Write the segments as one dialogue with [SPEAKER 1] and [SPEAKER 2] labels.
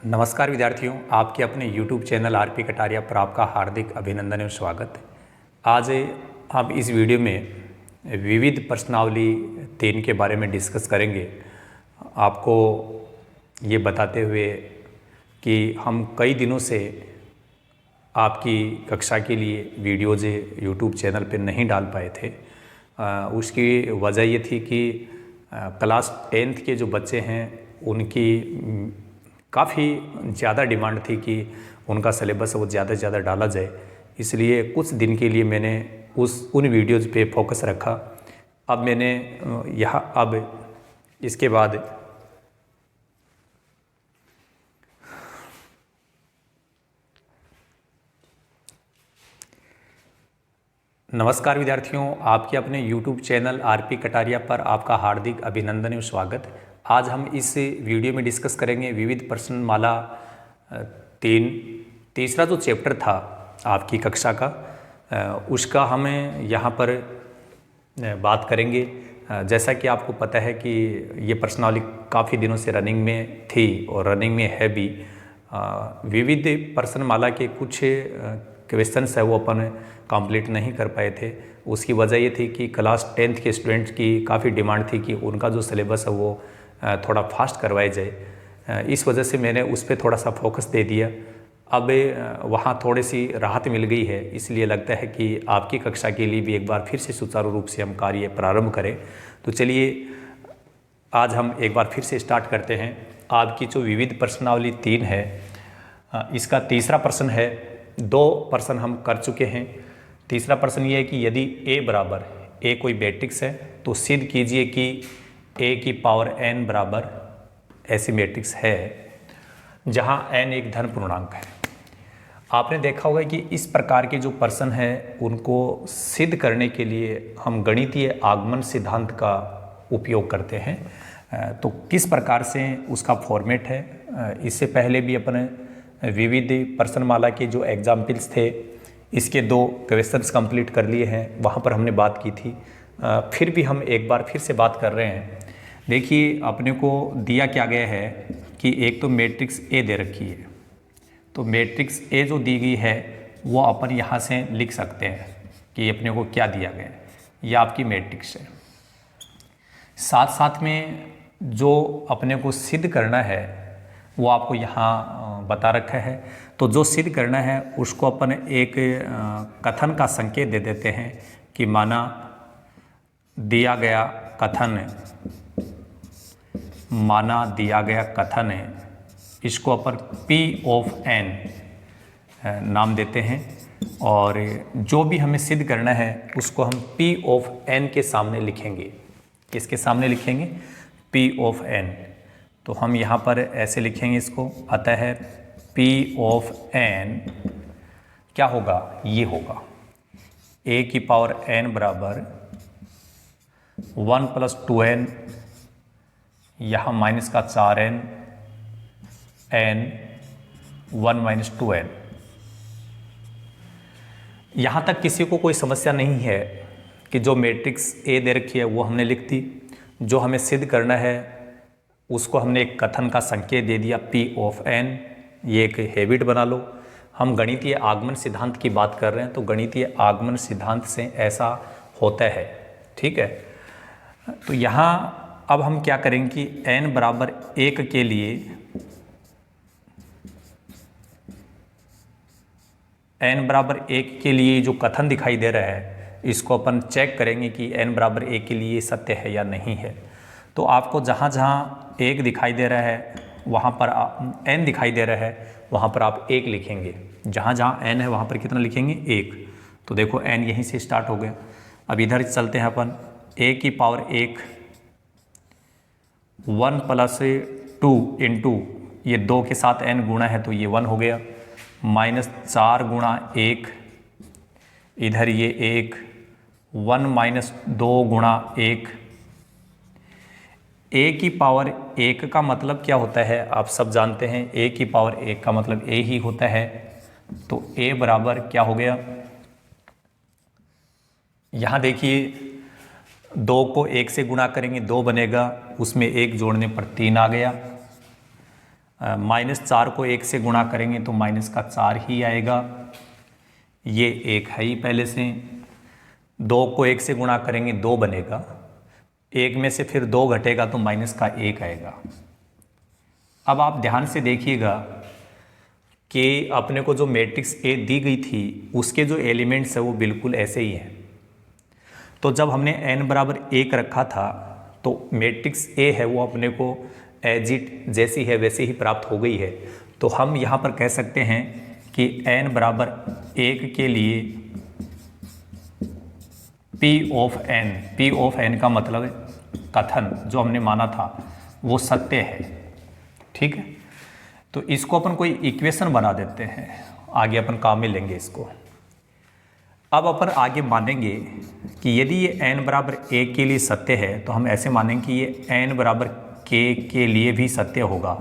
[SPEAKER 1] नमस्कार विद्यार्थियों, आपके अपने YouTube चैनल आरपी कटारिया पर आपका हार्दिक अभिनंदन एवं स्वागत है। आज हम इस वीडियो में विविध प्रश्नावली 3 के बारे में डिस्कस करेंगे। आपको ये बताते हुए कि हम कई दिनों से आपकी कक्षा के लिए वीडियोज़ YouTube चैनल पर नहीं डाल पाए थे। उसकी वजह ये थी कि क्लास 10th के जो बच्चे हैं उनकी काफ़ी ज़्यादा डिमांड थी कि उनका सिलेबस वो ज़्यादा से ज़्यादा डाला जाए, इसलिए कुछ दिन के लिए मैंने उन वीडियोज़ पे फोकस रखा। अब मैंने अब इसके बाद नमस्कार विद्यार्थियों, आपके अपने YouTube चैनल आरपी कटारिया पर आपका हार्दिक अभिनंदन एवं स्वागत है। आज हम इस वीडियो में डिस्कस करेंगे विविध प्रश्नमाला 3 तीसरा जो चैप्टर था आपकी कक्षा का, उसका हम यहाँ पर बात करेंगे। जैसा कि आपको पता है कि ये प्रश्नावली काफ़ी दिनों से रनिंग में थी और रनिंग में है भी। विविध प्रश्नमाला के कुछ क्वेश्चंस है वो अपन कंप्लीट नहीं कर पाए थे। उसकी वजह ये थी कि क्लास 10th के स्टूडेंट्स की काफ़ी डिमांड थी कि उनका जो सिलेबस है वो थोड़ा फास्ट करवाया जाए। इस वजह से मैंने उस पर थोड़ा सा फोकस दे दिया। अब वहाँ थोड़ी सी राहत मिल गई है, इसलिए लगता है कि आपकी कक्षा के लिए भी एक बार फिर से सुचारू रूप से हम कार्य प्रारंभ करें। तो चलिए आज हम एक बार फिर से स्टार्ट करते हैं। आपकी जो विविध प्रश्नावली 3 है, इसका तीसरा प्रश्न है। 2 प्रश्न हम कर चुके हैं। तीसरा प्रश्न ये है कि यदि a बराबर a कोई मैट्रिक्स है तो सिद्ध कीजिए कि a की पावर n बराबर ऐसी मैट्रिक्स है जहां n एक धन पूर्णांक है। आपने देखा होगा कि इस प्रकार के जो प्रश्न हैं उनको सिद्ध करने के लिए हम गणितीय आगमन सिद्धांत का उपयोग करते हैं। तो किस प्रकार से उसका फॉर्मेट है, इससे पहले भी अपने विविध प्रश्नमाला के जो एग्जाम्पल्स थे इसके 2 क्वेश्चंस कंप्लीट कर लिए हैं, वहाँ पर हमने बात की थी। फिर भी हम एक बार फिर से बात कर रहे हैं। देखिए अपने को दिया क्या गया है कि एक तो मैट्रिक्स ए दे रखी है, तो मैट्रिक्स ए जो दी गई है वो अपन यहाँ से लिख सकते हैं कि अपने को क्या दिया गया है। ये आपकी मैट्रिक्स है। साथ साथ में जो अपने को सिद्ध करना है वो आपको यहाँ बता रखा है। तो जो सिद्ध करना है उसको अपन एक कथन का संकेत दे देते हैं कि माना दिया गया कथन है, इसको अपन P ऑफ n नाम देते हैं। और जो भी हमें सिद्ध करना है उसको हम P ऑफ n के सामने लिखेंगे। किसके सामने लिखेंगे? P of n। तो हम यहाँ पर ऐसे लिखेंगे इसको, अतः P ऑफ n क्या होगा? ये होगा a की पावर n बराबर 1 + 2n, यहाँ माइनस का 4n, n 1 - 2n। यहाँ तक किसी को कोई समस्या नहीं है कि जो मैट्रिक्स A दे रखी है वो हमने लिख दी। जो हमें सिद्ध करना है उसको हमने एक कथन का संकेत दे दिया P ऑफ n। ये एक हैबिट बना लो। हम गणितीय आगमन सिद्धांत की बात कर रहे हैं, तो गणितीय आगमन सिद्धांत से ऐसा होता है, ठीक है। तो यहाँ अब हम क्या करेंगे कि n बराबर 1 के लिए जो कथन दिखाई दे रहा है इसको अपन चेक करेंगे कि n बराबर 1 के लिए सत्य है या नहीं है। तो आपको जहाँ जहाँ 1 दिखाई दे रहा है वहाँ पर n दिखाई दे रहा है वहाँ पर आप 1 लिखेंगे। जहाँ जहाँ n है वहाँ पर कितना लिखेंगे? 1। तो देखो n यहीं से स्टार्ट हो गया। अब इधर चलते हैं अपन। a की पावर 1 1 + 2 इंटू ये 2 के साथ n गुणा है तो ये 1 हो गया, -4 × 1, इधर ये 1 1 - 2 × 1। a की पावर 1 का मतलब क्या होता है आप सब जानते हैं। a की पावर 1 का मतलब a ही होता है। तो a बराबर क्या हो गया? यहाँ देखिए 2 को 1 से गुणा करेंगे 2 बनेगा, उसमें 1 जोड़ने पर 3 आ गया। -4 को 1 से गुणा करेंगे तो -4 ही आएगा, ये 1 है ही पहले से। 2 को 1 से गुणा करेंगे 2 बनेगा, 1 में से फिर 2 घटेगा तो -1 आएगा। अब आप ध्यान से देखिएगा कि अपने को जो मैट्रिक्स ए दी गई थी उसके जो एलिमेंट्स है वो बिल्कुल ऐसे ही हैं। तो जब हमने n बराबर 1 रखा था तो मैट्रिक्स ए है वो अपने को एज इट जैसी है वैसे ही प्राप्त हो गई है। तो हम यहाँ पर कह सकते हैं कि n बराबर 1 के लिए P ऑफ n का मतलब कथन जो हमने माना था वो सत्य है। ठीक है, तो इसको अपन कोई इक्वेशन बना देते हैं, आगे अपन काम में लेंगे इसको। अब अपन आगे मानेंगे कि यदि ये n बराबर 1 के लिए सत्य है तो हम ऐसे मानेंगे कि ये n बराबर k के लिए भी सत्य होगा।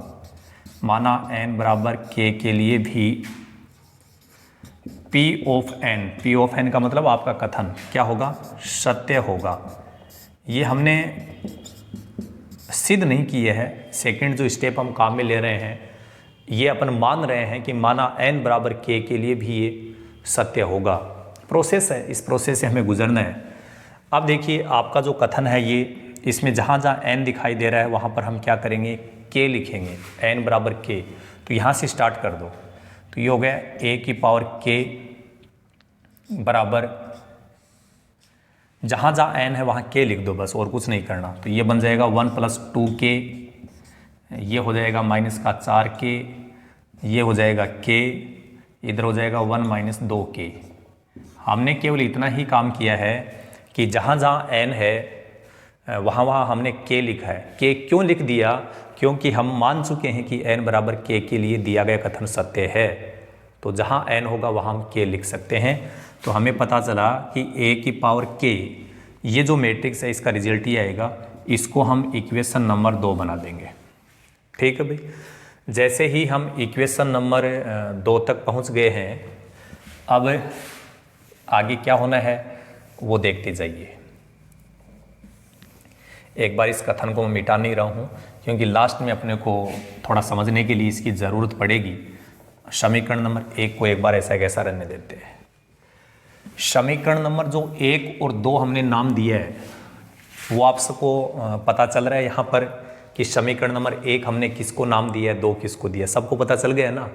[SPEAKER 1] माना n बराबर k के लिए भी P ऑफ n का मतलब आपका कथन क्या होगा, सत्य होगा। ये हमने सिद्ध नहीं किया है, सेकंड जो स्टेप हम काम में ले रहे हैं ये अपन मान रहे हैं कि माना n बराबर k के लिए भी ये सत्य होगा। प्रोसेस है, इस प्रोसेस से हमें गुजरना है। अब देखिए आपका जो कथन है ये, इसमें जहाँ जहाँ n दिखाई दे रहा है वहाँ पर हम क्या करेंगे, k लिखेंगे, n बराबर k। तो यहाँ से स्टार्ट कर दो, तो ये हो गया a की पावर k बराबर, जहाँ जहाँ n है वहाँ k लिख दो बस, और कुछ नहीं करना। तो ये बन जाएगा 1 + 2k, ये हो जाएगा -4k, ये हो जाएगा k, इधर हो जाएगा 1 - 2k। हमने केवल इतना ही काम किया है कि जहाँ जहाँ n है वहाँ वहाँ हमने k लिखा है। k क्यों लिख दिया, क्योंकि हम मान चुके हैं कि n बराबर k के लिए दिया गया कथन सत्य है। तो जहाँ n होगा वहाँ हम k लिख सकते हैं। तो हमें पता चला कि a की पावर k, ये जो मैट्रिक्स है इसका रिजल्ट ही आएगा। इसको हम इक्वेशन नंबर 2 बना देंगे। ठीक है भाई, जैसे ही हम इक्वेशन नंबर 2 तक पहुंच गए हैं, अब आगे क्या होना है वो देखते जाइए। एक बार इस कथन को मैं मिटा नहीं रहा हूं क्योंकि लास्ट में अपने को थोड़ा समझने के लिए इसकी ज़रूरत पड़ेगी। समीकरण नंबर 1 को एक बार ऐसा कैसा रहने देते हैं। समीकरण नंबर जो 1 और 2 हमने नाम दिया है वो आप सबको पता चल रहा है यहाँ पर कि समीकरण नंबर 1 हमने किसको नाम दिया है, 2 किसको दिया, सबको पता चल गया है ना।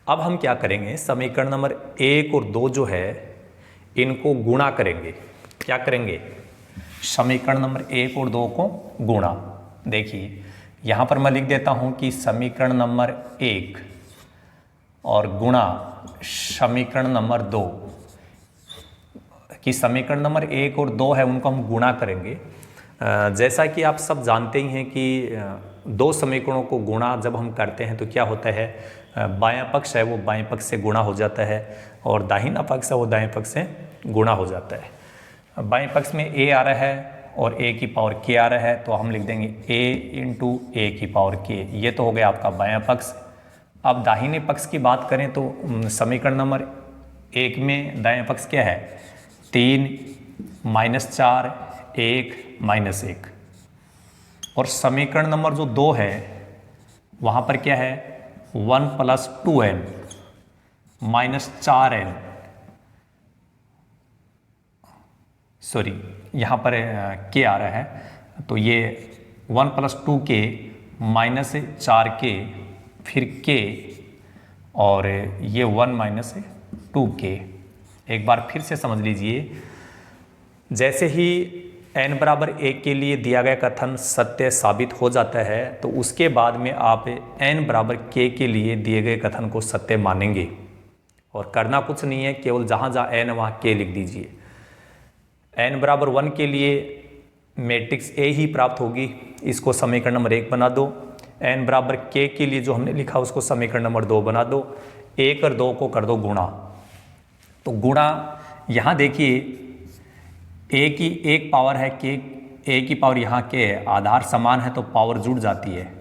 [SPEAKER 1] अब हम क्या करेंगे, समीकरण नंबर 1 और 2 जो है इनको गुणा करेंगे। क्या करेंगे, समीकरण नंबर 1 और 2 को गुणा। देखिए यहाँ पर मैं लिख देता हूँ कि समीकरण नंबर 1 और गुणा समीकरण नंबर 2, कि समीकरण नंबर 1 और 2 है उनको हम गुणा करेंगे। जैसा कि आप सब जानते ही हैं कि 2 समीकरणों को गुणा जब हम करते हैं तो क्या होता है, बायां पक्ष है वो बाएं पक्ष से गुणा हो जाता है और दाहिना पक्ष है वो दाएं पक्ष से गुणा हो जाता है। बाएं पक्ष में a आ रहा है और a की पावर k आ रहा है, तो हम लिख देंगे a × a की पावर k। ये तो हो गया आपका बायां पक्ष। अब दाहिने पक्ष की बात करें तो समीकरण नंबर 1 में दायां पक्ष क्या है, 3 -4 1 -1, और समीकरण नंबर जो 2 है वहाँ पर क्या है, 1 + 2n -4n, सॉरी यहाँ पर k आ रहा है, तो ये 1 + 2k -4k फिर k और ये 1 - 2k। एक बार फिर से समझ लीजिए, जैसे ही n बराबर 1 के लिए दिया गया कथन सत्य साबित हो जाता है तो उसके बाद में आप n बराबर k के लिए दिए गए कथन को सत्य मानेंगे और करना कुछ नहीं है, केवल जहाँ जहाँ n है वहाँ k लिख दीजिए। n बराबर 1 के लिए मैट्रिक्स A ही प्राप्त होगी, इसको समीकरण नंबर 1 बना दो। n बराबर k के लिए जो हमने लिखा उसको समीकरण नंबर 2 बना दो। 1 और 2 को कर दो गुणा। तो गुणा यहाँ देखिए a की एक पावर है k, a की पावर यहाँ k है, आधार समान है तो पावर जुड़ जाती है।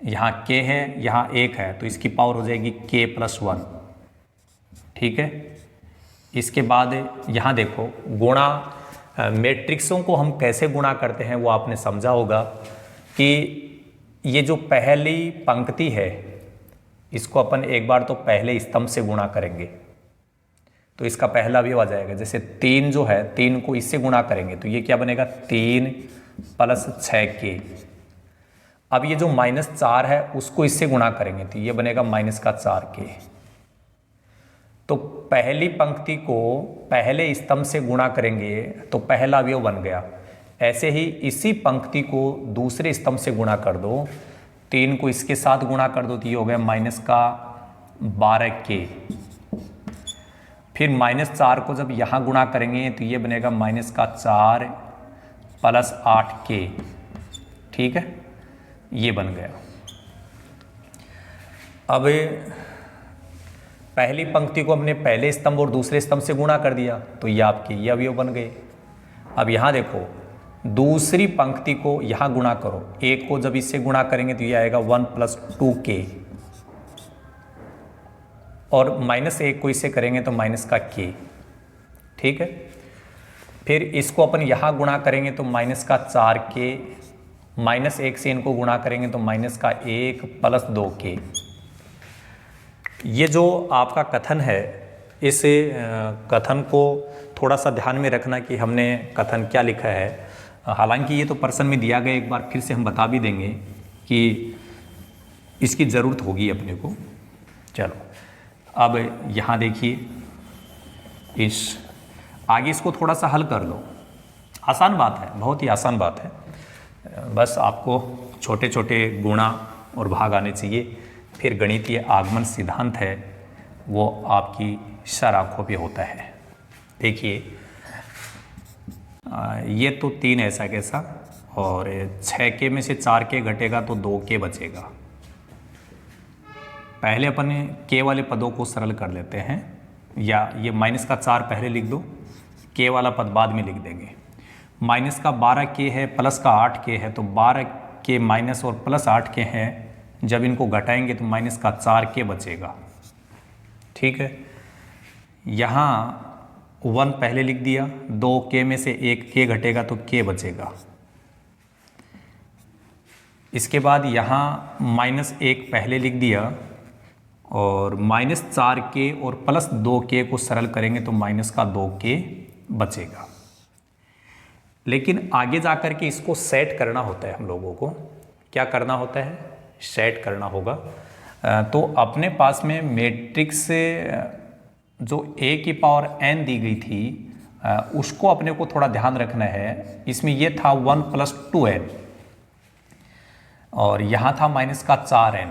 [SPEAKER 1] यहाँ k है यहाँ 1 है तो इसकी पावर हो जाएगी k + 1। ठीक है, इसके बाद यहाँ देखो गुणा, मैट्रिक्सों को हम कैसे गुणा करते हैं वो आपने समझा होगा कि ये जो पहली पंक्ति है इसको अपन एक बार तो पहले स्तंभ से गुणा करेंगे तो इसका पहला अवयव आ जाएगा। जैसे 3 जो है 3 को इससे गुणा करेंगे तो ये क्या बनेगा 3 + 6k। अब ये जो -4 है उसको इससे गुणा करेंगे तो ये बनेगा -4k। तो पहली पंक्ति को पहले स्तंभ से गुणा करेंगे तो पहला अवयव बन गया। ऐसे ही इसी पंक्ति को दूसरे स्तंभ से गुणा कर दो, 3 को इसके साथ गुणा कर दो तो ये हो गया -12k। फिर -4 को जब यहाँ गुणा करेंगे तो ये बनेगा -4 + 8k। ठीक है, ये बन गया। अब पहली पंक्ति को हमने पहले स्तंभ और दूसरे स्तंभ से गुणा कर दिया तो ये आपके ये अवयव बन गए। अब यहाँ देखो दूसरी पंक्ति को यहाँ गुणा करो, 1 को जब इससे गुणा करेंगे तो ये आएगा 1 + 2k और -1 को इससे करेंगे तो -k। ठीक है, फिर इसको अपन यहाँ गुणा करेंगे तो -4k, -1 से इनको गुणा करेंगे तो -1 + 2k। ये जो आपका कथन है इस कथन को थोड़ा सा ध्यान में रखना कि हमने कथन क्या लिखा है। हालांकि ये तो प्रश्न में दिया गया, एक बार फिर से हम बता भी देंगे कि इसकी ज़रूरत होगी अपने को। चलो अब यहाँ देखिए, इस आगे इसको थोड़ा सा हल कर लो। आसान बात है, बहुत ही आसान बात है, बस आपको छोटे छोटे गुणा और भाग आने चाहिए। फिर गणितीय आगमन सिद्धांत है वो आपकी सर आँखों पे होता है। देखिए ये तो 3 ऐसा कैसा और 6k में से 4k घटेगा तो 2k बचेगा। पहले अपन k वाले पदों को सरल कर लेते हैं, या ये -4 पहले लिख दो, k वाला पद बाद में लिख देंगे। -12k है + 8k है तो 12k माइनस और +8k है, जब इनको घटाएंगे तो -4k बचेगा। ठीक है, यहाँ 1 पहले लिख दिया, 2k में से 1k घटेगा तो k बचेगा। इसके बाद यहाँ -1 पहले लिख दिया और -4k और +2k को सरल करेंगे तो -2k बचेगा। लेकिन आगे जाकर के इसको सेट करना होता है, हम लोगों को क्या करना होता है, सेट करना होगा। तो अपने पास में मैट्रिक्स जो a⁴n दी गई थी उसको अपने को थोड़ा ध्यान रखना है। इसमें ये था 1 + 2n और यहाँ था -4n,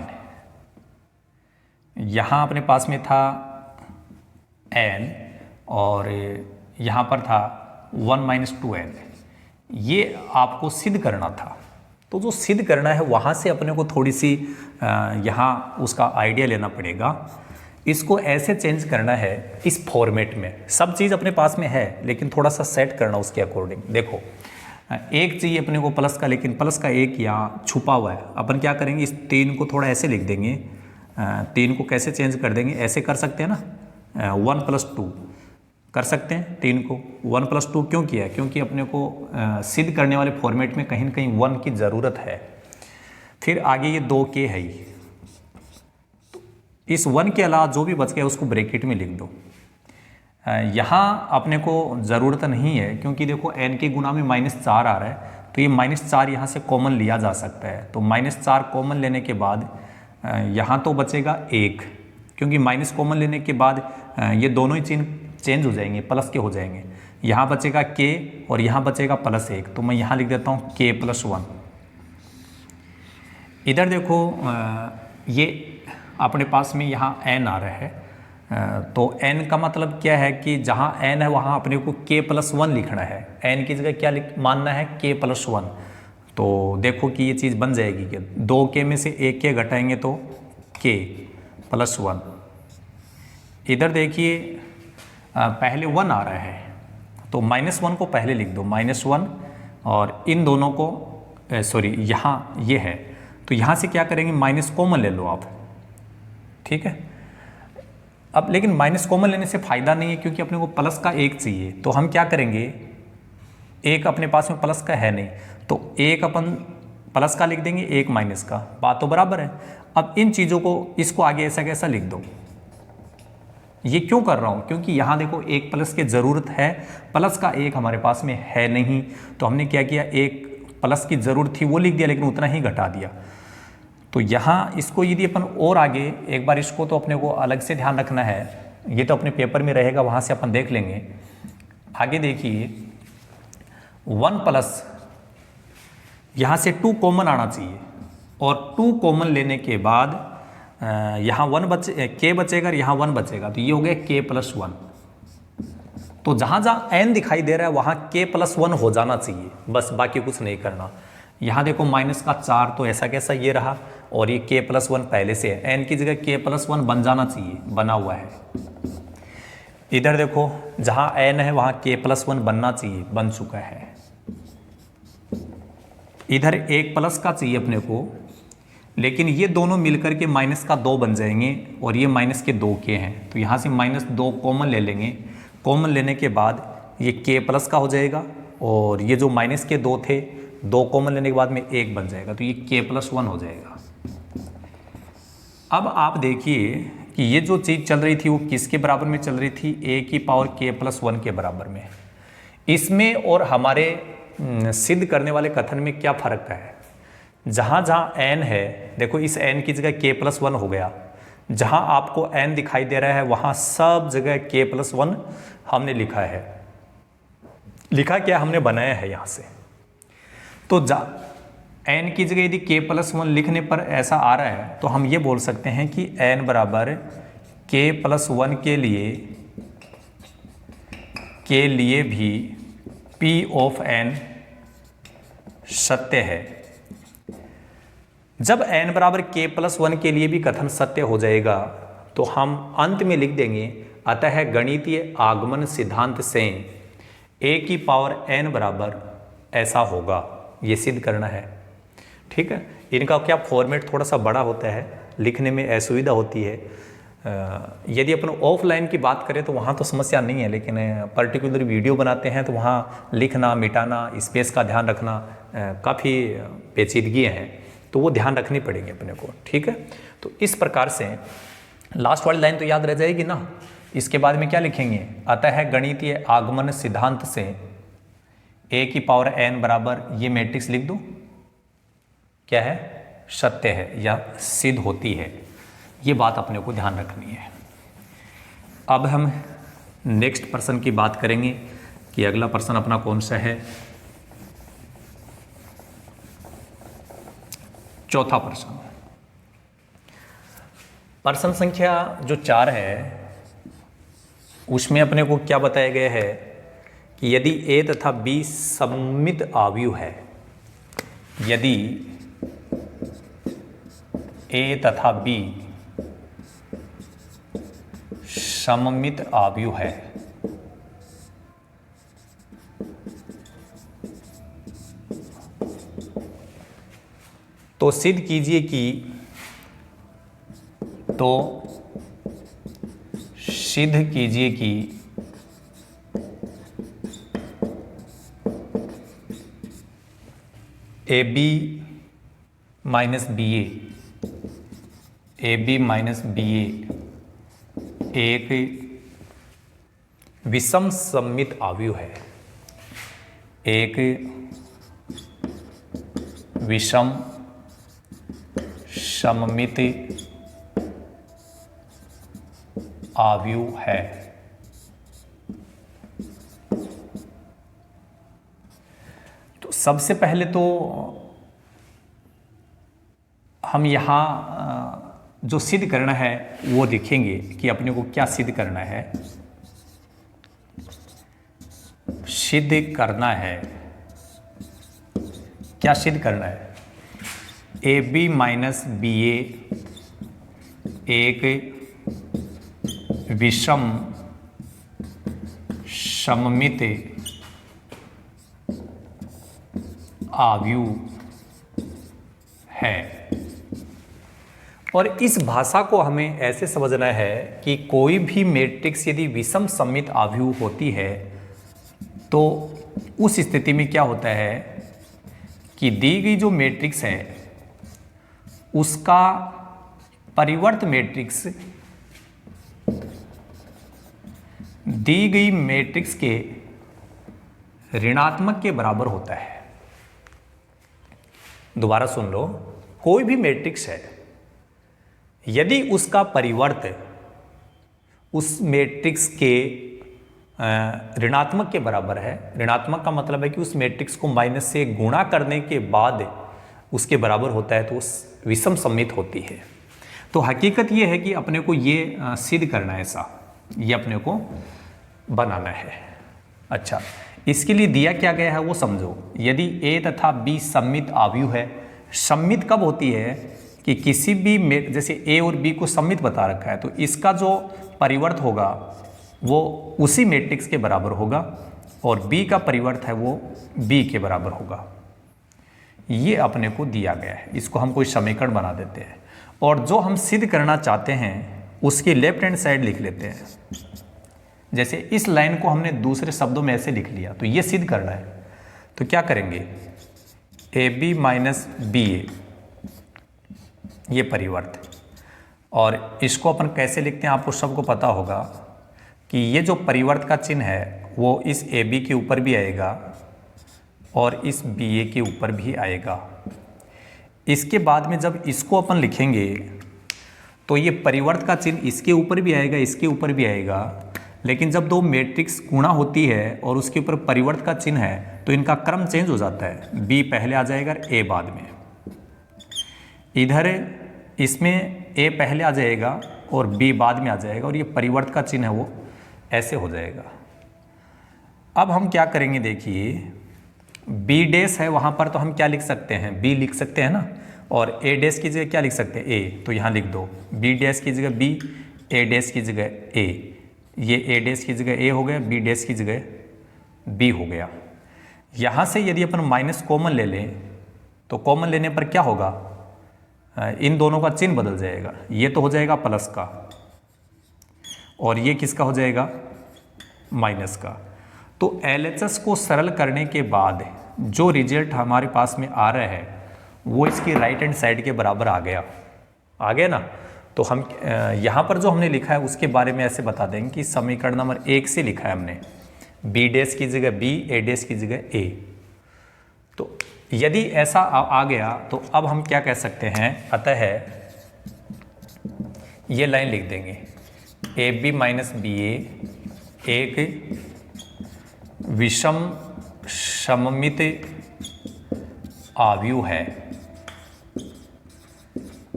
[SPEAKER 1] यहाँ अपने पास में था n और यहाँ पर था 1 - 2n। ये आपको सिद्ध करना था, तो जो सिद्ध करना है वहाँ से अपने को थोड़ी सी यहाँ उसका आइडिया लेना पड़ेगा। इसको ऐसे चेंज करना है इस फॉर्मेट में। सब चीज़ अपने पास में है लेकिन थोड़ा सा सेट करना उसके अकॉर्डिंग। देखो एक चाहिए अपने को प्लस का, लेकिन प्लस का एक यहाँ छुपा हुआ है। अपन क्या करेंगे, इस 3 को थोड़ा ऐसे लिख देंगे। 3 को कैसे चेंज कर देंगे, ऐसे कर सकते हैं ना, 1 + 2 कर सकते हैं। 3 को 1 + 2 क्यों किया है, क्योंकि अपने को सिद्ध करने वाले फॉर्मेट में कहीं ना कहीं 1 की ज़रूरत है। फिर आगे ये 2k है, तो इस 1 के अलावा जो भी बच गया उसको ब्रैकेट में लिख दो। यहाँ अपने को ज़रूरत नहीं है क्योंकि देखो n के गुना में -4 आ रहा है, तो ये -4 यहाँ से कॉमन लिया जा सकता है। तो -4 कॉमन लेने के बाद यहाँ तो बचेगा 1, क्योंकि माइनस कॉमन लेने के बाद ये दोनों ही चिन्ह चेंज हो जाएंगे, प्लस के हो जाएंगे। यहाँ बचेगा k और यहाँ बचेगा +1, तो मैं यहाँ लिख देता हूँ k + 1। इधर देखो ये अपने पास में यहाँ n आ रहा है, तो n का मतलब क्या है कि जहाँ n है वहाँ अपने को k + 1 लिखना है। n की जगह क्या मानना है, k + 1। तो देखो कि ये चीज़ बन जाएगी कि 2k में से 1k घटाएंगे तो k + 1। इधर देखिए पहले 1 आ रहा है तो -1 को पहले लिख दो, -1, और इन दोनों को सॉरी यहाँ ये है तो यहाँ से क्या करेंगे, माइनस कॉमन ले लो आप, ठीक है। अब लेकिन माइनस कॉमन लेने से फ़ायदा नहीं है क्योंकि अपने को प्लस का 1 चाहिए, तो हम क्या करेंगे, 1 अपने पास में प्लस का है नहीं, तो 1 अपन प्लस का लिख देंगे, एक माइनस का, बात तो बराबर है। अब इन चीज़ों को, इसको आगे ऐसा कैसा लिख दो। ये क्यों कर रहा हूँ, क्योंकि यहाँ देखो एक प्लस की ज़रूरत है, प्लस का एक हमारे पास में है नहीं, तो हमने क्या किया, एक प्लस की ज़रूरत थी वो लिख दिया, लेकिन उतना ही घटा दिया। तो यहाँ इसको यदि अपन और आगे एक बार, इसको तो अपने को अलग से ध्यान रखना है, ये तो अपने पेपर में रहेगा, वहाँ से अपन देख लेंगे। आगे देखिए 1 प्लस, यहाँ से 2 कॉमन आना चाहिए, और 2 कॉमन लेने के बाद यहाँ 1 के बचेगा, यहाँ 1 बचेगा, तो ये हो गया k + 1। तो जहाँ जहाँ n दिखाई दे रहा है वहाँ k + 1 हो जाना चाहिए, बस, बाकी कुछ नहीं करना। यहाँ देखो माइनस का 4, तो ऐसा कैसा ये रहा, और ये k + 1 पहले से है, n की जगह k + 1 बन जाना चाहिए, बना हुआ है। इधर देखो जहाँ n है वहाँ k + 1 बनना चाहिए, बन चुका है। इधर एक प्लस का चाहिए अपने को, लेकिन ये दोनों मिलकर के माइनस का 2 बन जाएंगे, और ये माइनस के 2 के हैं, तो यहाँ से -2 कॉमन ले लेंगे। कॉमन लेने के बाद ये k प्लस का हो जाएगा, और ये जो माइनस के 2 थे, 2 कॉमन लेने के बाद में 1 बन जाएगा, तो ये k + 1 हो जाएगा। अब आप देखिए कि ये जो चीज़ चल रही थी वो किसके बराबर में चल रही थी, a⁻k + 1 के बराबर में। इसमें और हमारे सिद्ध करने वाले कथन में क्या फ़र्क है, जहाँ जहाँ n है, देखो इस n की जगह k + 1 हो गया, जहाँ आपको n दिखाई दे रहा है वहाँ सब जगह k + 1 हमने लिखा है। लिखा क्या, हमने बनाया है यहाँ से। तो n की जगह यदि k + 1 लिखने पर ऐसा आ रहा है, तो हम ये बोल सकते हैं कि n बराबर k + 1 के लिए भी P ऑफ n सत्य है। जब n बराबर k + 1 के लिए भी कथन सत्य हो जाएगा, तो हम अंत में लिख देंगे, अतः गणितीय आगमन सिद्धांत से a⁻n बराबर ऐसा होगा। ये सिद्ध करना है, ठीक है। इनका क्या फॉर्मेट थोड़ा सा बड़ा होता है, लिखने में असुविधा होती है। यदि अपन ऑफलाइन की बात करें तो वहाँ तो समस्या नहीं है, लेकिन पर्टिकुलर वीडियो बनाते हैं तो वहाँ लिखना, मिटाना, स्पेस का ध्यान रखना काफ़ी पेचीदगी हैं, तो वो ध्यान रखनी पड़ेगी अपने को, ठीक है। तो इस प्रकार से लास्ट वाली लाइन तो याद रह जाएगी ना। इसके बाद में क्या लिखेंगे, अतः गणितीय आगमन सिद्धांत से a⁻n बराबर, ये मैट्रिक्स लिख दो, क्या है, सत्य है या सिद्ध होती है। ये बात अपने को ध्यान रखनी है। अब हम नेक्स्ट प्रश्न की बात करेंगे कि अगला प्रश्न अपना कौन सा है। चौथा प्रश्न, प्रश्न संख्या जो 4 है, उसमें अपने को क्या बताया गया है कि यदि a तथा b सममित आव्यूह है, यदि a तथा b सममित आव्यूह है, तो सिद्ध कीजिए कि AB माइनस BA एक विषम सममित आव्यूह है, एक विषम सममित आव्यूह है। तो सबसे पहले तो हम यहाँ जो सिद्ध करना है वो देखेंगे कि अपने को क्या सिद्ध करना है। सिद्ध करना है, क्या सिद्ध करना है, AB माइनस BA एक विषम सममित आव्यूह है। और इस भाषा को हमें ऐसे समझना है कि कोई भी मैट्रिक्स यदि विषम सममित आव्यूह होती है, तो उस स्थिति में क्या होता है कि दी गई जो मैट्रिक्स है उसका परिवर्त मैट्रिक्स दी गई मैट्रिक्स के ऋणात्मक के बराबर होता है। दोबारा सुन लो, कोई भी मैट्रिक्स है, यदि उसका परिवर्त उस मैट्रिक्स के ऋणात्मक के बराबर है, ऋणात्मक का मतलब है कि उस मैट्रिक्स को माइनस से गुणा करने के बाद उसके बराबर होता है, तो उस विषम सममित होती है। तो हकीकत ये है कि अपने को ये सिद्ध करना है, ऐसा ये अपने को बनाना है। अच्छा, इसके लिए दिया क्या गया है वो समझो। यदि ए तथा बी सममित आव्यूह है, सममित कब होती है कि किसी भी जैसे ए और बी को सममित बता रखा है, तो इसका जो परिवर्त होगा वो उसी मैट्रिक्स के बराबर होगा और बी का परिवर्त है वो बी के बराबर होगा। ये अपने को दिया गया है, इसको हम कोई समीकरण बना देते हैं और जो हम सिद्ध करना चाहते हैं उसकी लेफ्ट हैंड साइड लिख लेते हैं। जैसे इस लाइन को हमने दूसरे शब्दों में ऐसे लिख लिया, तो ये सिद्ध करना है, तो क्या करेंगे, ए बी माइनस बी ए, ये परिवर्त। और इसको अपन कैसे लिखते हैं आपको सबको पता होगा कि ये जो परिवर्त का चिन्ह है वो इस ए बी के ऊपर भी आएगा और इस बी ए के ऊपर भी आएगा। इसके बाद में जब इसको अपन लिखेंगे तो ये परिवर्त का चिन्ह इसके ऊपर भी आएगा, इसके ऊपर भी आएगा, लेकिन जब दो मैट्रिक्स गुणा होती है और उसके ऊपर परिवर्त का चिन्ह है तो इनका क्रम चेंज हो जाता है, बी पहले आ जाएगा और ए बाद में। इधर इसमें ए पहले आ जाएगा और बी बाद में आ जाएगा और ये परिवर्त का चिन्ह है वो ऐसे हो जाएगा। अब हम क्या करेंगे, देखिए बी डैश है वहाँ पर, तो हम क्या लिख सकते हैं, बी लिख सकते हैं ना, और ए डैश की जगह क्या लिख सकते हैं, ए, तो यहाँ लिख दो बी डैश की जगह बी, ए डैश की जगह ए, ये ए डैश की जगह ए हो गया, बी डैश की जगह बी हो गया। यहाँ से यदि अपन माइनस कॉमन ले लें तो कॉमन लेने पर क्या होगा, इन दोनों का चिन्ह बदल जाएगा, ये तो हो जाएगा प्लस का और ये किसका हो जाएगा, माइनस का। तो LHS को सरल करने के बाद जो रिजल्ट हमारे पास में आ रहा है वो इसकी राइट हैंड साइड के बराबर आ गया ना। तो हम यहाँ पर जो हमने लिखा है उसके बारे में ऐसे बता देंगे कि समीकरण नंबर 1 से लिखा है हमने, बी डैश की जगह बी, ए डैश की जगह ए। तो यदि ऐसा आ गया तो अब हम क्या कह सकते हैं, अतः ये लाइन लिख देंगे, ए बी माइनस बी ए एक विषम सममित आव्यूह है।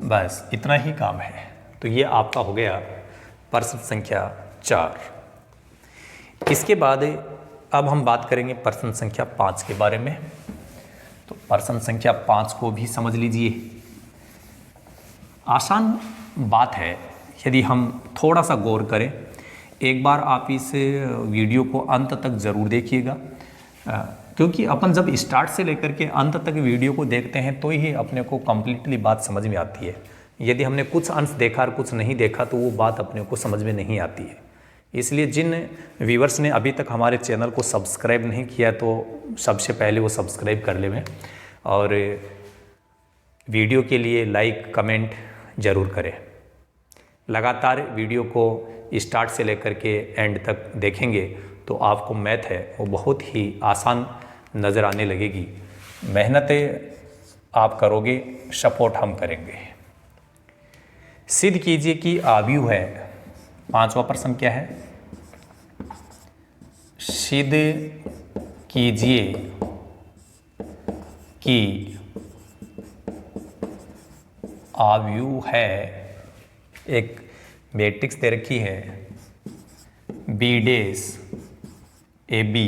[SPEAKER 1] बस इतना ही काम है। तो ये आपका हो गया प्रश्न संख्या 4। इसके बाद अब हम बात करेंगे प्रश्न संख्या 5 के बारे में। तो प्रश्न संख्या 5 को भी समझ लीजिए। आसान बात है यदि हम थोड़ा सा गौर करें। एक बार आप इस वीडियो को अंत तक ज़रूर देखिएगा, क्योंकि अपन जब स्टार्ट से लेकर के अंत तक वीडियो को देखते हैं तो ही अपने को कम्प्लीटली बात समझ में आती है। यदि हमने कुछ अंश देखा और कुछ नहीं देखा तो वो बात अपने को समझ में नहीं आती है। इसलिए जिन व्यूवर्स ने अभी तक हमारे चैनल को सब्सक्राइब नहीं किया तो सबसे पहले वो सब्सक्राइब कर लें और वीडियो के लिए लाइक कमेंट ज़रूर करें। लगातार वीडियो को स्टार्ट से लेकर के एंड तक देखेंगे तो आपको मैथ है वो बहुत ही आसान नज़र आने लगेगी। मेहनत आप करोगे, सपोर्ट हम करेंगे। सिद्ध कीजिए कि आव्यूह है। 5वां प्रश्न क्या है, सिद्ध कीजिए कि आव्यूह है। एक मैट्रिक्स दे रखी है बी डैश ए बी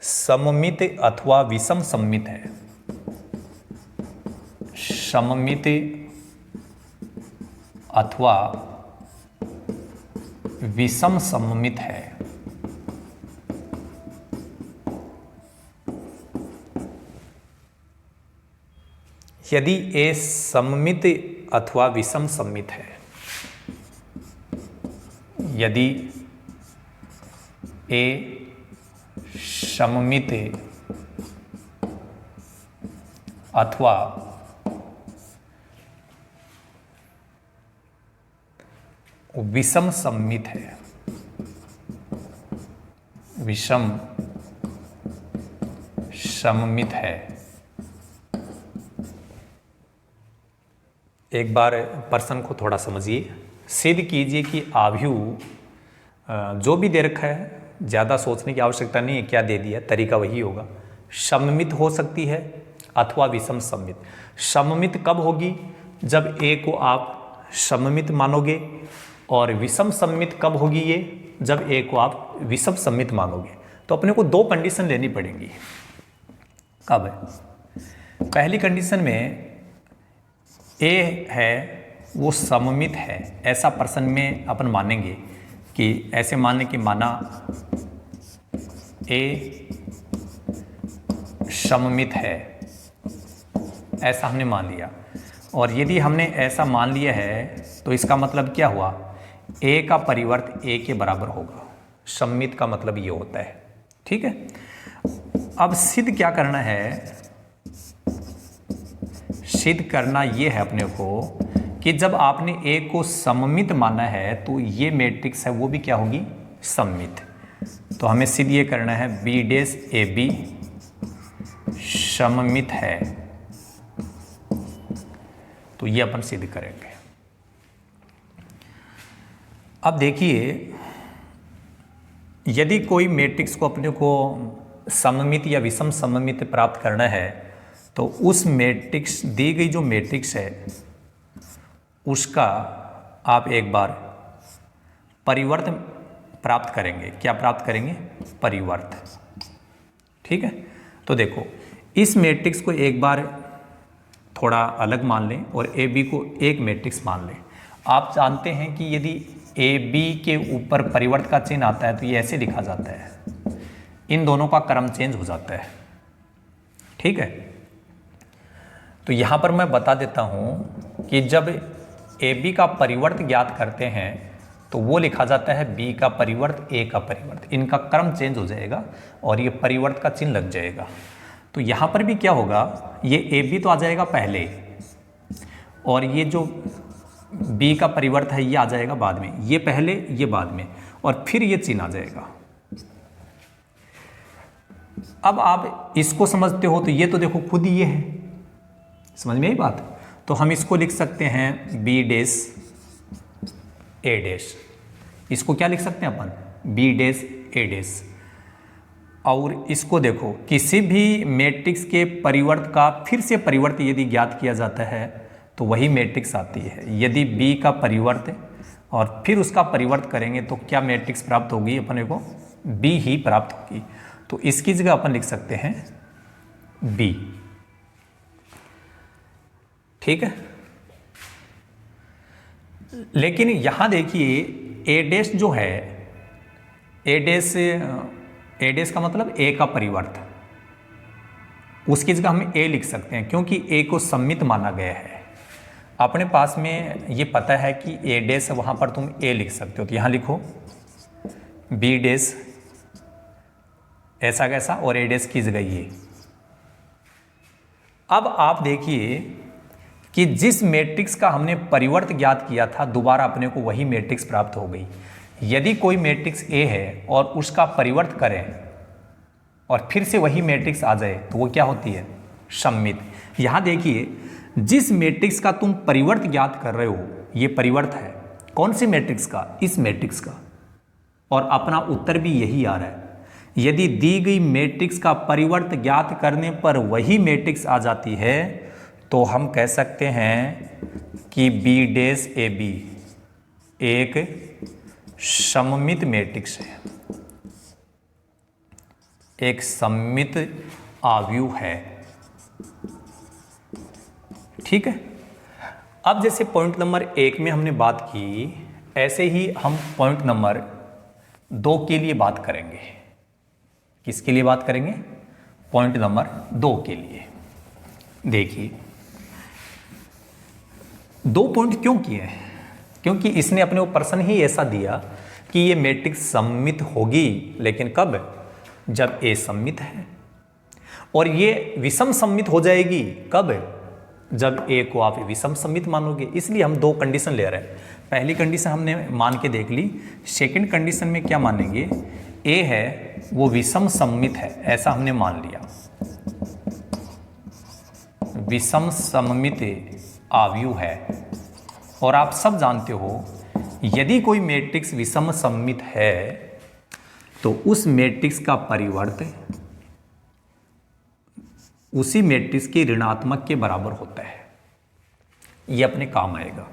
[SPEAKER 1] सममित अथवा विषम सममित है। सममित अथवा विषम सममित है। यदि ए सममित अथवा विषम सममित है, यदि ए सममित अथवा विषम सममित है। विषम सममित है। एक बार प्रश्न को थोड़ा समझिए। सिद्ध कीजिए कि आव्यूह जो भी दे रखा है, ज़्यादा सोचने की आवश्यकता नहीं है, क्या दे दिया तरीका वही होगा। सममित हो सकती है अथवा विषम सममित। सममित कब होगी? जब ए को आप सममित मानोगे, और विषम सममित कब होगी ये? जब ए को आप विषम सममित मानोगे। तो अपने को दो कंडीशन लेनी पड़ेंगी। कब? पहली कंडीशन में ए है वो सममित है, ऐसा प्रश्न में अपन मानेंगे कि ऐसे मानने की माना ए सममित है, ऐसा हमने मान लिया। और यदि हमने ऐसा मान लिया है तो इसका मतलब क्या हुआ? ए का परिवर्त ए के बराबर होगा। सममित का मतलब ये होता है। ठीक है। अब सिद्ध क्या करना है? सिद्ध करना ये है अपने को कि जब आपने ए को सममित माना है तो ये मैट्रिक्स है वो भी क्या होगी? सममित। तो हमें सिद्ध ये करना है बी डैश ए बी सममित है। तो ये अपन सिद्ध करेंगे। अब देखिए, यदि कोई मैट्रिक्स को अपने को सममित या विषम सममित प्राप्त करना है तो उस मैट्रिक्स, दी गई जो मैट्रिक्स है उसका आप एक बार परिवर्त प्राप्त करेंगे। क्या प्राप्त करेंगे? परिवर्त। ठीक है। तो देखो, इस मैट्रिक्स को एक बार थोड़ा अलग मान लें और ए बी को एक मैट्रिक्स मान लें। आप जानते हैं कि यदि ए बी के ऊपर परिवर्त का चिन्ह आता है तो ये ऐसे लिखा जाता है, इन दोनों का क्रम चेंज हो जाता है। ठीक है। तो यहाँ पर मैं बता देता हूँ कि जब ए बी का परिवर्त ज्ञात करते हैं तो वो लिखा जाता है बी का परिवर्त ए का परिवर्त। इनका क्रम चेंज हो जाएगा और ये परिवर्त का चिन्ह लग जाएगा। तो यहाँ पर भी क्या होगा? ये ए बी तो आ जाएगा पहले, और ये जो बी का परिवर्त है ये आ जाएगा बाद में। ये पहले, ये बाद में, और फिर ये चिन्ह आ जाएगा। अब आप इसको समझते हो तो ये तो देखो खुद ये है। समझ में आई बात? तो हम इसको लिख सकते हैं बी डैश ए डैश। इसको क्या लिख सकते हैं अपन? बी डैश ए डैश। और इसको देखो, किसी भी मैट्रिक्स के परिवर्त का फिर से परिवर्त यदि ज्ञात किया जाता है तो वही मैट्रिक्स आती है। यदि बी का परिवर्त और फिर उसका परिवर्त करेंगे तो क्या मैट्रिक्स प्राप्त होगी? अपने को बी ही प्राप्त होगी। तो इसकी जगह अपन लिख सकते हैं बी। ठीक है। लेकिन यहां देखिए, ए डैश जो है, ए डैश का मतलब ए का परिवर्त, उसकी जगह हम ए लिख सकते हैं क्योंकि ए को सममित माना गया है। अपने पास में ये पता है कि ए डैश है, वहां पर तुम ए लिख सकते हो। तो यहां लिखो बी डैश ऐसा कैसा, और ए डैश की जगह ये। अब आप देखिए कि जिस मैट्रिक्स का हमने परिवर्त ज्ञात किया था दोबारा अपने को वही मैट्रिक्स प्राप्त हो गई। यदि कोई मैट्रिक्स ए है और उसका परिवर्त करें और फिर से वही मैट्रिक्स आ जाए तो वो क्या होती है? सममित। यहां देखिए, जिस मैट्रिक्स का तुम परिवर्त ज्ञात कर रहे हो ये परिवर्त है। कौन सी मैट्रिक्स का? इस मैट्रिक्स का। और अपना उत्तर भी यही आ रहा है। यदि दी गई मैट्रिक्स का परिवर्त ज्ञात करने पर वही मैट्रिक्स आ जाती है तो हम कह सकते हैं कि बी डैश ए बी एक सममित मैट्रिक्स है, एक सममित आव्यूह है। ठीक है। अब जैसे पॉइंट नंबर 1 में हमने बात की, ऐसे ही हम पॉइंट नंबर 2 के लिए बात करेंगे। किसके लिए बात करेंगे? पॉइंट नंबर 2 के लिए। देखिए, 2 पॉइंट क्यों किए हैं? क्योंकि इसने अपने को प्रश्न ही ऐसा दिया कि ये मैट्रिक्स सममित होगी, लेकिन कब? जब ए सममित है। और ये विषम सम्मित हो जाएगी कब? जब ए को आप विषम सम्मित मानोगे। इसलिए हम दो कंडीशन ले रहे हैं। पहली कंडीशन हमने मान के देख ली, सेकंड कंडीशन में क्या मानेंगे? ए है वो विषम सम्मित है, ऐसा हमने मान लिया। विषम सम्मित आव्यूह है। और आप सब जानते हो यदि कोई मैट्रिक्स विषम सम्मित है तो उस मैट्रिक्स का परिवर्त उसी मैट्रिक्स के ऋणात्मक के बराबर होता है। ये अपने काम आएगा।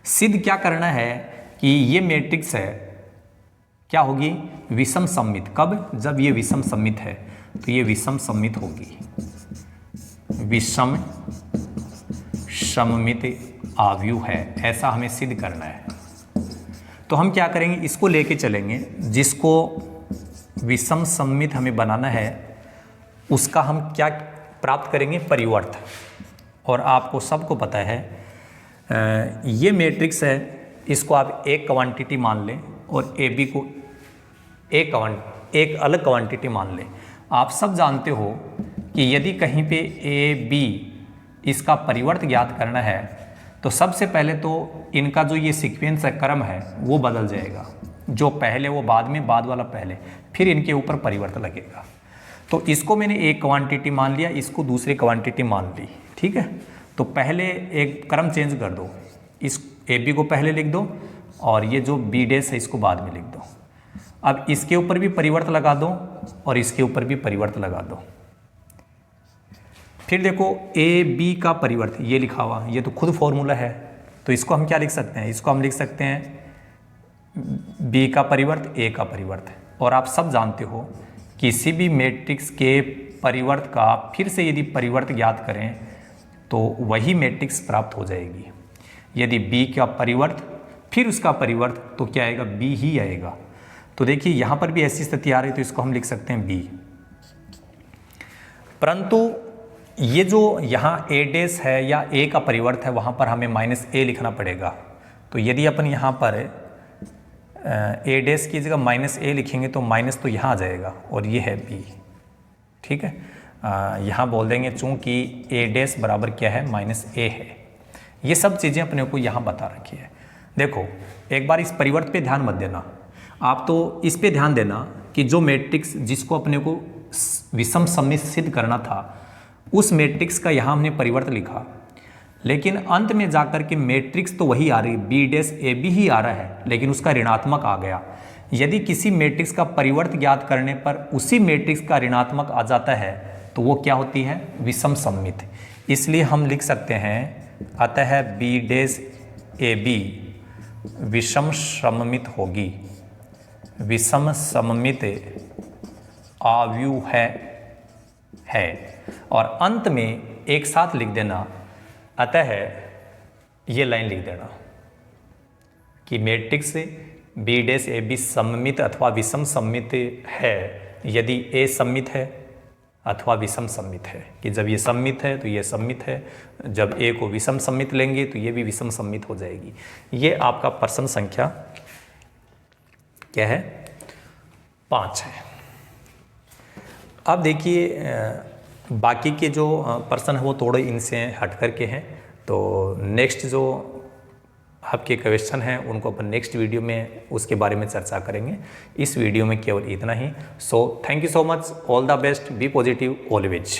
[SPEAKER 1] सिद्ध क्या करना है कि ये मैट्रिक्स है क्या होगी? विषम सम्मित। कब? जब ये विषम सम्मित है तो ये विषम सम्मित होगी। विषम सम्मित आव्यूह है, ऐसा हमें सिद्ध करना है। तो हम क्या करेंगे? इसको लेके चलेंगे। जिसको विषम सम्मित हमें बनाना है उसका हम क्या प्राप्त करेंगे? परिवर्त। और आपको सबको पता है ये मैट्रिक्स है, इसको आप एक क्वांटिटी मान लें और ए बी को एक अलग क्वांटिटी मान लें। आप सब जानते हो कि यदि कहीं पे ए बी इसका परिवर्त ज्ञात करना है तो सबसे पहले तो इनका जो ये सीक्वेंस है, क्रम है, वो बदल जाएगा। जो पहले वो बाद में, बाद वाला पहले, फिर इनके ऊपर परिवर्तन लगेगा। तो इसको मैंने एक क्वांटिटी मान लिया, इसको दूसरी क्वांटिटी मान ली, ठीक है। तो पहले एक क्रम चेंज कर दो, इस ए बी को पहले लिख दो और ये जो बी डैश है इसको बाद में लिख दो। अब इसके ऊपर भी परिवर्तन लगा दो और इसके ऊपर भी परिवर्तन लगा दो। फिर देखो ए बी का परिवर्त ये लिखा हुआ, ये तो खुद फॉर्मूला है। तो इसको हम क्या लिख सकते हैं? इसको हम लिख सकते हैं बी का परिवर्त ए का परिवर्त। और आप सब जानते हो किसी भी मैट्रिक्स के परिवर्त का फिर से यदि परिवर्त ज्ञात करें तो वही मैट्रिक्स प्राप्त हो जाएगी। यदि बी का परिवर्त फिर उसका परिवर्त तो क्या आएगा? बी ही आएगा। तो देखिए यहाँ पर भी ऐसी स्थिति आ रही है तो इसको हम लिख सकते हैं बी। परंतु ये जो यहाँ ए डैश है या ए का परिवर्त है वहाँ पर हमें माइनस ए लिखना पड़ेगा। तो यदि अपन यहाँ पर ए डैश की जगह माइनस ए लिखेंगे तो माइनस तो यहाँ आ जाएगा और ये है बी, ठीक है। यहाँ बोल देंगे चूँकि ए डैश बराबर क्या है? माइनस ए है। ये सब चीज़ें अपने को यहाँ बता रखी है। देखो एक बार इस परिवर्त पे ध्यान मत देना, आप तो इस पे ध्यान देना कि जो मैट्रिक्स जिसको अपने को विषम सम्मित सिद्ध करना था उस मैट्रिक्स का यहाँ हमने परिवर्त लिखा, लेकिन अंत में जाकर के मैट्रिक्स तो वही आ रही, बी डैश ए बी ही आ रहा है, लेकिन उसका ऋणात्मक आ गया। यदि किसी मैट्रिक्स का परिवर्त ज्ञात करने पर उसी मैट्रिक्स का ऋणात्मक आ जाता है तो वो क्या होती है? विषम सम्मित। इसलिए हम लिख सकते हैं अतः बी डैश ए बी विषम सम्मित होगी। विषम सम्मित आव्यूह है। और अंत में एक साथ लिख देना अतः, ये लाइन लिख देना कि matrix B dash A B सममित अथवा विषम सम्मित है यदि ए सम्मित है अथवा विषम सम्मित है। कि जब ये सम्मित है तो ये सम्मित है, जब ए को विषम सम्मित लेंगे तो ये भी विषम सम्मित हो जाएगी। ये आपका प्रश्न संख्या क्या है? 5 है। अब देखिए बाकी के जो प्रश्न है वो थोड़े इनसे हट करके हैं। तो नेक्स्ट जो आपके क्वेश्चन हैं उनको अपन नेक्स्ट वीडियो में उसके बारे में चर्चा करेंगे। इस वीडियो में केवल इतना ही। So thank you so much, all the best, be positive always.